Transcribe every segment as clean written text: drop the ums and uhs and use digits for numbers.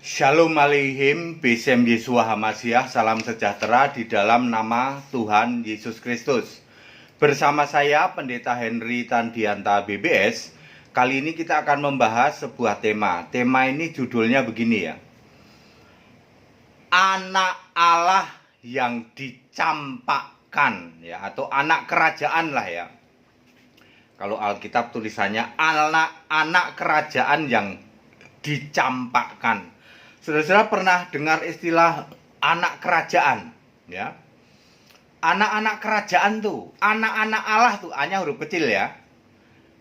Shalom Aleihim, Besem Yeshua Hamasiah, salam sejahtera di dalam nama Tuhan Yesus Kristus. Bersama saya, Pendeta Henry Tandianta BBS, kali ini kita akan membahas sebuah tema. Tema ini judulnya begini ya. Anak Allah yang dicampakkan ya, atau anak kerajaan lah ya. Kalau Alkitab tulisannya anak kerajaan yang dicampakkan. Saudara-saudara pernah dengar istilah anak kerajaan ya? Anak-anak kerajaan tuh, anak-anak Allah tuh, A-nya huruf kecil ya.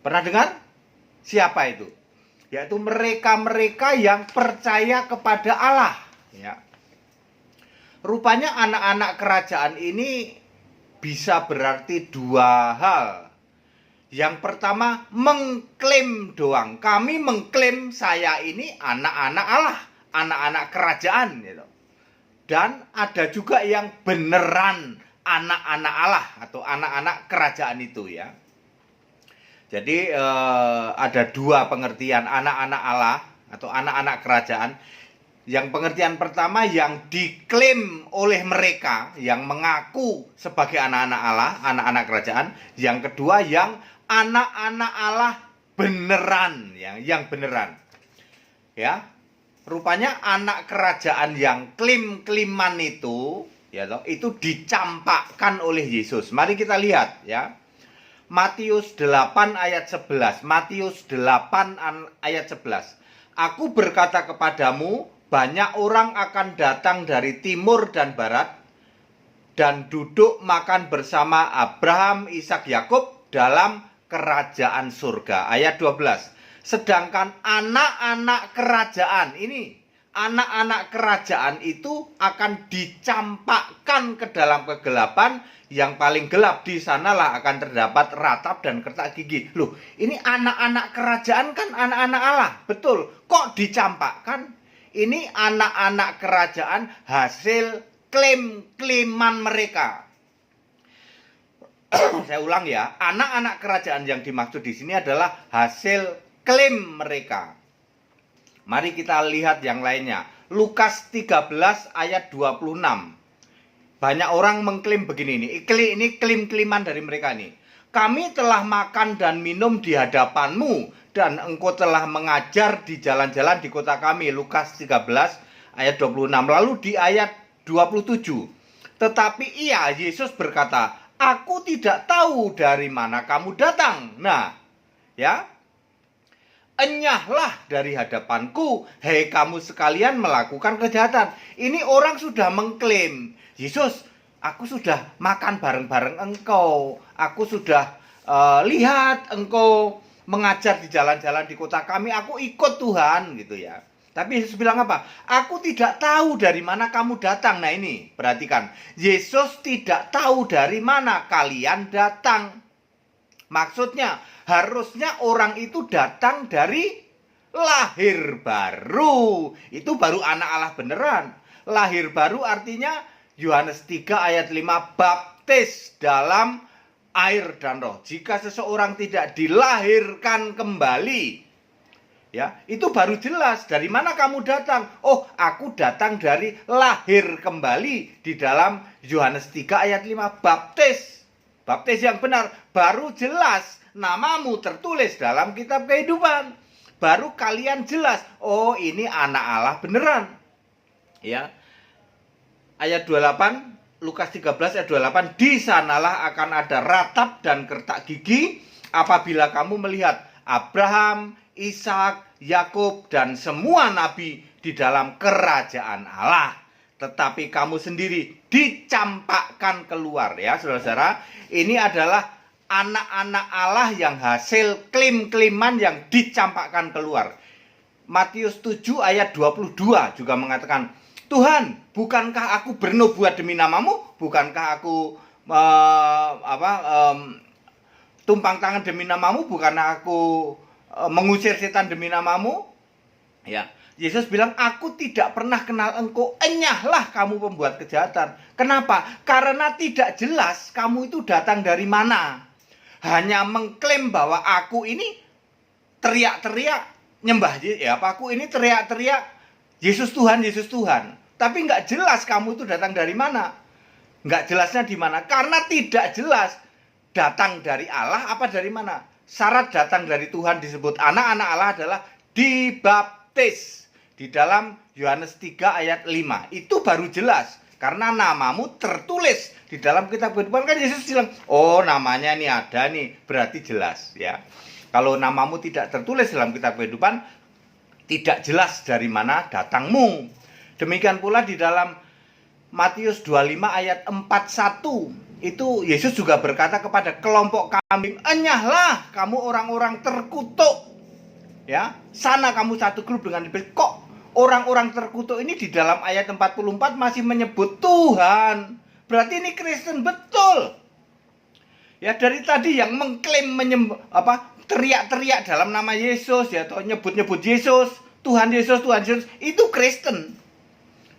Pernah dengar? Siapa itu? Yaitu mereka-mereka yang percaya kepada Allah ya. Rupanya anak-anak kerajaan ini bisa berarti dua hal. Yang pertama, mengklaim doang. Kami mengklaim saya ini anak-anak Allah, anak-anak kerajaan gitu. Dan ada juga yang beneran anak-anak Allah atau anak-anak kerajaan itu ya. Jadi ada dua pengertian anak-anak Allah atau anak-anak kerajaan. Yang pengertian pertama yang diklaim oleh mereka yang mengaku sebagai anak-anak Allah, anak-anak kerajaan. Yang kedua yang anak-anak Allah beneran ya, yang beneran. Ya. Rupanya anak kerajaan yang klaim-klaiman itu ya toh, itu dicampakkan oleh Yesus. Mari kita lihat ya. Matius 8 ayat 11. Matius 8 ayat 11. Aku berkata kepadamu, banyak orang akan datang dari timur dan barat dan duduk makan bersama Abraham, Ishak, Yakub dalam kerajaan surga. Ayat 12. Sedangkan anak-anak kerajaan ini, anak-anak kerajaan itu akan dicampakkan ke dalam kegelapan yang paling gelap. Di sanalah akan terdapat ratap dan kertak gigi. Loh, ini anak-anak kerajaan kan anak-anak Allah. Betul. Kok dicampakkan? Ini anak-anak kerajaan hasil klaim-klaiman mereka. Saya ulang ya, anak-anak kerajaan yang dimaksud di sini adalah hasil klaim mereka. Mari kita lihat yang lainnya. Lukas 13 ayat 26. Banyak orang mengklaim begini nih. Ini klaim-klaiman dari mereka nih. Kami telah makan dan minum di hadapanmu dan engkau telah mengajar di jalan-jalan di kota kami. Lukas 13 ayat 26. Lalu di ayat 27. Tetapi ia, Yesus berkata, aku tidak tahu dari mana kamu datang. Nah, ya. Enyahlah dari hadapanku, hei kamu sekalian melakukan kejahatan. Ini orang sudah mengklaim, Yesus, aku sudah makan bareng-bareng engkau. Aku sudah lihat engkau mengajar di jalan-jalan di kota kami. Aku ikut Tuhan gitu ya. Tapi Yesus bilang apa? Aku tidak tahu dari mana kamu datang. Nah ini, perhatikan. Yesus tidak tahu dari mana kalian datang. Maksudnya, harusnya orang itu datang dari lahir baru. Itu baru anak Allah beneran. Lahir baru artinya Yohanes 3 ayat 5, baptis dalam air dan roh. Jika seseorang tidak dilahirkan kembali, ya, itu baru jelas dari mana kamu datang. Oh, aku datang dari lahir kembali. Di dalam Yohanes 3 ayat 5, baptis. Baptis yang benar, baru jelas namamu tertulis dalam kitab kehidupan. Baru kalian jelas, oh ini anak Allah beneran. Ya. Ayat 28, Lukas 13 ayat 28, di sanalah akan ada ratap dan kertak gigi apabila kamu melihat Abraham, Ishak, Yakub dan semua nabi di dalam kerajaan Allah. Tetapi kamu sendiri dicampakkan keluar ya saudara-saudara. Ini adalah anak-anak Allah yang hasil klaim-klaiman yang dicampakkan keluar. Matius 7 ayat 22 juga mengatakan, Tuhan, bukankah aku bernubuat demi namamu? Bukankah aku tumpang tangan demi namamu? Bukankah aku mengusir setan demi namamu? Ya. Yesus bilang, aku tidak pernah kenal engkau, enyahlah kamu pembuat kejahatan. Kenapa? Karena tidak jelas kamu itu datang dari mana. Hanya mengklaim bahwa aku ini teriak-teriak nyembah ya, aku ini teriak-teriak Yesus Tuhan, Yesus Tuhan. Tapi nggak jelas kamu itu datang dari mana. Nggak jelasnya di mana. Karena tidak jelas datang dari Allah apa dari mana. Syarat datang dari Tuhan disebut anak-anak Allah adalah dibaptis. Di dalam Yohanes 3 ayat 5. Itu baru jelas. Karena namamu tertulis di dalam kitab kehidupan. Kan Yesus bilang, oh namanya ini ada nih. Berarti jelas ya. Kalau namamu tidak tertulis dalam kitab kehidupan, tidak jelas dari mana datangmu. Demikian pula di dalam Matius 25 ayat 41. Itu Yesus juga berkata kepada kelompok kambing, enyahlah kamu orang-orang terkutuk. Ya, sana kamu satu grup dengan iblis. Kok orang-orang terkutuk ini di dalam ayat 44 masih menyebut Tuhan? Berarti ini Kristen betul. Ya, dari tadi yang mengklaim teriak-teriak dalam nama Yesus ya, atau nyebut-nyebut Yesus, Tuhan Yesus, Tuhan Yesus, itu Kristen.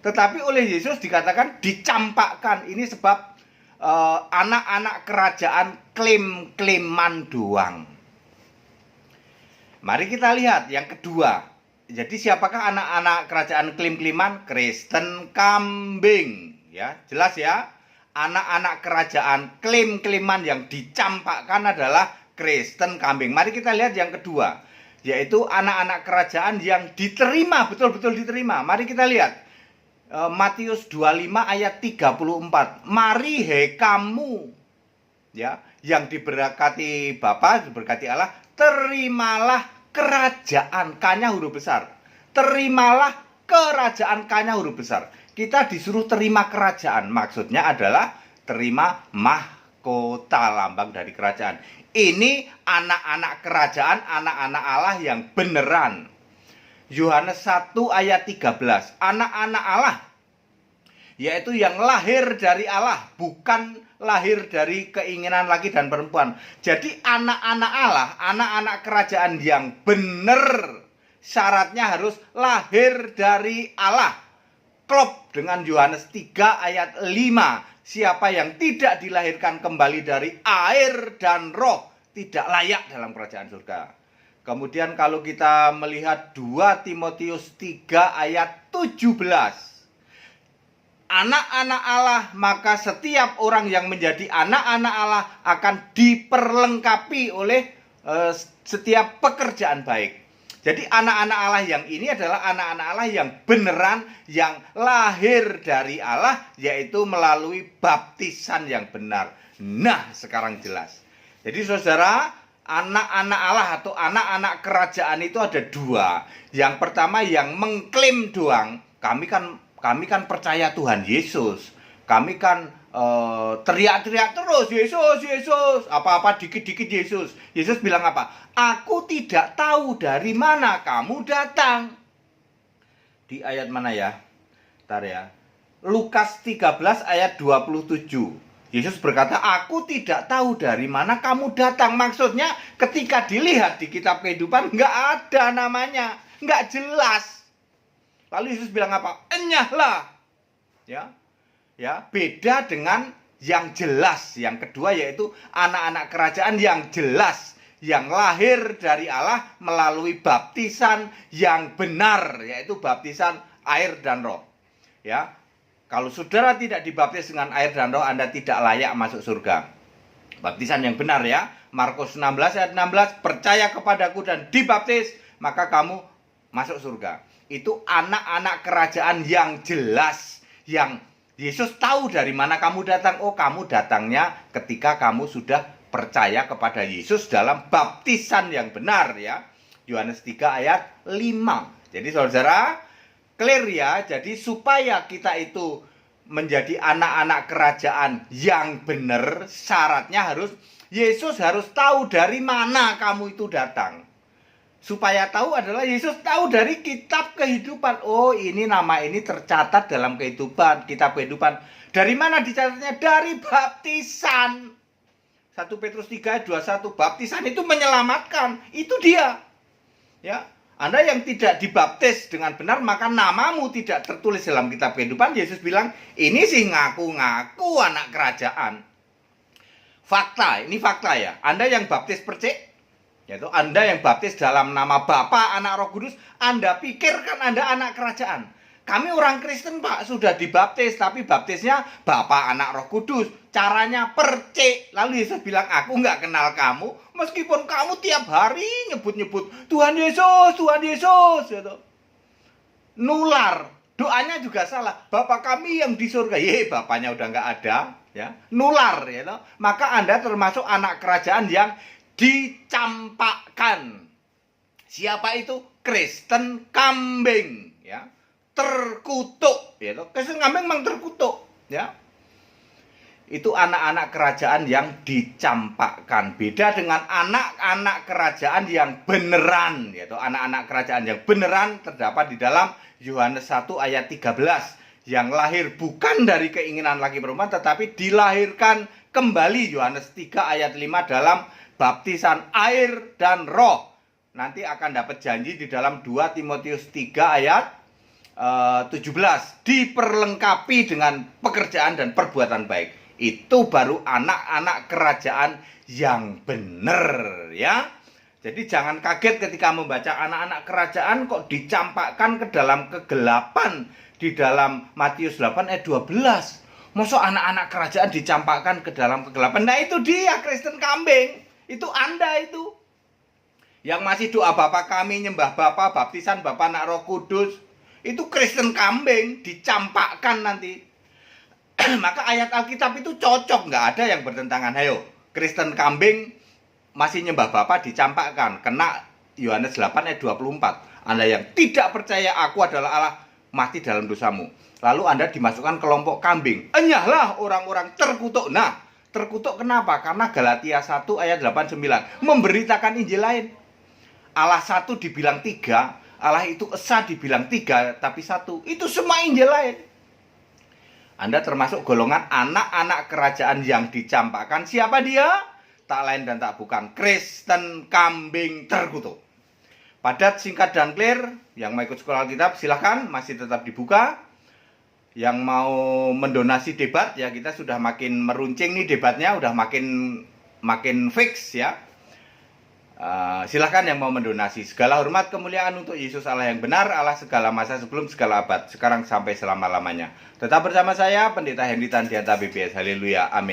Tetapi oleh Yesus dikatakan dicampakkan. Ini sebab anak-anak kerajaan klaim-klaiman doang. Mari kita lihat yang kedua. Jadi siapakah anak-anak kerajaan klaim-klaiman? Kristen kambing. Ya, jelas ya. Anak-anak kerajaan klaim-klaiman yang dicampakkan adalah Kristen kambing. Mari kita lihat yang kedua, yaitu anak-anak kerajaan yang diterima, betul-betul diterima. Mari kita lihat Matius 25 ayat 34. Mari hei kamu ya yang diberkati Bapa, diberkati Allah, terimalah kerajaan, K-nya huruf besar. Terimalah kerajaan, K-nya huruf besar. Kita disuruh terima kerajaan, maksudnya adalah terima mahkota, lambang dari kerajaan. Ini anak-anak kerajaan, anak-anak Allah yang beneran. Yohanes 1 ayat 13. Anak-anak Allah, yaitu yang lahir dari Allah, bukan lahir dari keinginan laki dan perempuan. Jadi anak-anak Allah, anak-anak kerajaan yang benar, syaratnya harus lahir dari Allah. Klop dengan Yohanes 3 ayat 5. Siapa yang tidak dilahirkan kembali dari air dan roh tidak layak dalam kerajaan surga. Kemudian kalau kita melihat 2 Timotius 3 ayat 17. Anak-anak Allah, maka setiap orang yang menjadi anak-anak Allah akan diperlengkapi oleh setiap pekerjaan baik. Jadi anak-anak Allah yang ini adalah anak-anak Allah yang beneran, yang lahir dari Allah, yaitu melalui baptisan yang benar. Nah, sekarang jelas. Jadi saudara, anak-anak Allah atau anak-anak kerajaan itu ada dua. Yang pertama yang mengklaim doang, kami kan percaya Tuhan Yesus. Kami kan teriak-teriak terus, Yesus, Yesus. Apa-apa dikit-dikit Yesus. Yesus bilang apa? Aku tidak tahu dari mana kamu datang. Di ayat mana ya? Bentar ya. Lukas 13 ayat 27. Yesus berkata, aku tidak tahu dari mana kamu datang. Maksudnya ketika dilihat di kitab kehidupan, nggak ada namanya. Nggak jelas. Lalu Yesus bilang apa? Enyahlah. Ya, beda dengan yang jelas. Yang kedua yaitu anak-anak kerajaan yang jelas, yang lahir dari Allah melalui baptisan yang benar, yaitu baptisan air dan roh. Ya, kalau saudara tidak dibaptis dengan air dan roh, Anda tidak layak masuk surga. Baptisan yang benar ya. Markus 16 ayat 16, percaya kepadaku dan dibaptis, maka kamu masuk surga. Itu anak-anak kerajaan yang jelas, yang Yesus tahu dari mana kamu datang. Oh, kamu datangnya ketika kamu sudah percaya kepada Yesus dalam baptisan yang benar ya. Yohanes 3 ayat 5. Jadi saudara, clear ya. Jadi supaya kita itu menjadi anak-anak kerajaan yang benar, syaratnya harus Yesus harus tahu dari mana kamu itu datang. Supaya tahu adalah Yesus tahu dari kitab kehidupan. Oh, ini nama ini tercatat dalam kehidupan, kitab kehidupan. Dari mana dicatatnya? Dari baptisan. 1 Petrus 3 ayat 21. Baptisan itu menyelamatkan. Itu dia. Ya, Anda yang tidak dibaptis dengan benar, maka namamu tidak tertulis dalam kitab kehidupan. Yesus bilang, ini sih ngaku-ngaku anak kerajaan. Fakta, ini fakta ya. Anda yang baptis percik, yaitu Anda yang baptis dalam nama Bapa, Anak, Roh Kudus, Anda pikirkan Anda anak kerajaan. kami orang Kristen Pak, sudah dibaptis, tapi baptisnya Bapa, Anak, Roh Kudus. Caranya percik. Lalu Yesus bilang, aku nggak kenal kamu, meskipun kamu tiap hari nyebut-nyebut Tuhan Yesus, Tuhan Yesus, gitu. Nular. Doanya juga salah. Bapa kami yang di surga. Bapaknya udah nggak ada, ya. Nular, gitu. Maka Anda termasuk anak kerajaan yang dicampakkan. Siapa itu? Kristen kambing, ya. Terkutuk, ya. Kristen kambing memang terkutuk, ya. Itu anak-anak kerajaan yang dicampakkan. Beda dengan anak-anak kerajaan yang beneran, yaitu anak-anak kerajaan yang beneran terdapat di dalam Yohanes 1 ayat 13, yang lahir bukan dari keinginan laki perempuan tetapi dilahirkan kembali. Yohanes 3 ayat 5 dalam baptisan air dan roh. Nanti akan dapat janji di dalam 2 Timotius 3 ayat 17, diperlengkapi dengan pekerjaan dan perbuatan baik. Itu baru anak-anak kerajaan yang benar, ya. Jadi jangan kaget ketika membaca anak-anak kerajaan kok dicampakkan ke dalam kegelapan di dalam Matius 8 ayat 12. Masa anak-anak kerajaan dicampakkan ke dalam kegelapan? Nah, itu dia Kristen kambing. Itu Anda itu. Yang masih doa Bapa kami, nyembah Bapa, baptisan Bapa, Anak, Roh Kudus. Itu Kristen kambing, dicampakkan nanti. Maka ayat Alkitab itu cocok, nggak ada yang bertentangan. Ayo, Kristen kambing masih nyembah Bapa dicampakkan, kena Yohanes 8 ayat 24. Anda yang tidak percaya aku adalah Allah, mati dalam dosamu. Lalu Anda dimasukkan kelompok kambing. Enyahlah orang-orang terkutuk. Nah, terkutuk kenapa? Karena Galatia 1 ayat 89 memberitakan Injil lain. Allah satu dibilang tiga, Allah itu esa dibilang tiga tapi satu. Itu semua Injil lain. Anda termasuk golongan anak-anak kerajaan yang dicampakkan. Siapa dia? Tak lain dan tak bukan Kristen kambing terkutuk. Padat, singkat, dan clear. Yang mau ikut sekolah Alkitab silahkan, masih tetap dibuka. Yang mau mendonasi debat, ya kita sudah makin meruncing nih debatnya, udah makin fix ya. Silahkan yang mau mendonasi. Segala hormat kemuliaan untuk Yesus Allah yang benar, Allah segala masa sebelum segala abad, sekarang sampai selama-lamanya. Tetap bersama saya Pendeta Henry Tandianta BPS. Haleluya, amin.